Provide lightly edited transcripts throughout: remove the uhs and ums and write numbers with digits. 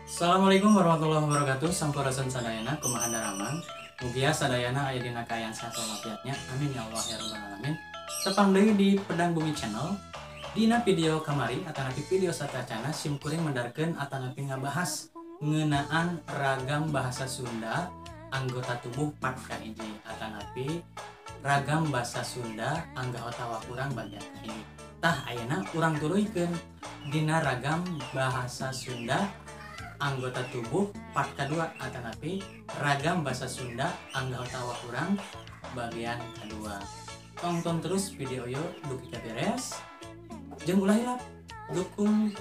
Assalamualaikum warahmatullahi wabarakatuh. Sampurasun sadayana kumaha daramang. Mugia sadayana aya dina kaayaan sehat walafiatnya. Amin ya Allah ya rabbal alamin. Tepang deui di Pedang Bumi Channel. Dina video kamari atanapi video satacana simkuring mendarkeun atanapi ngabahas ngeunaan ragam bahasa Sunda anggota tubuh part kahiji atanapi ragam bahasa Sunda anggota urang bagian kahiji. Tah ayeuna urang tuluykeun dina ragam bahasa Sunda anggota tubuh part kedua atanapi ragam bahasa Sunda anggota urang bagian kedua. Tonton terus video yuk duki beres. Jeung ulah hilap dukung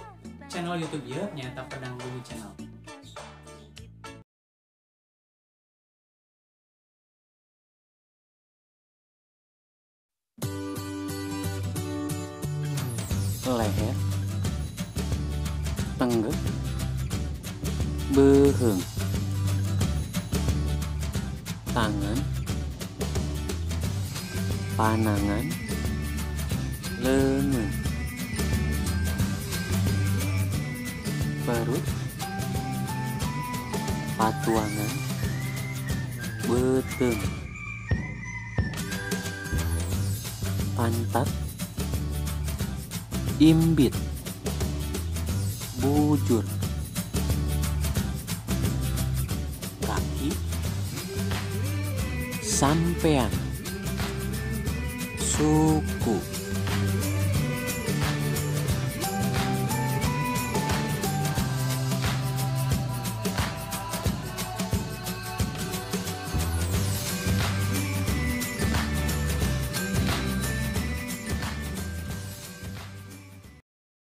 channel YouTube ieu nyaeta Pedang Bumi Channel. Leher, tenggek, beuheung, tangan, panangan, leungeun, perut, patuangan, beuteung, pantat, imbit, bujur, kaki, sampean, suku.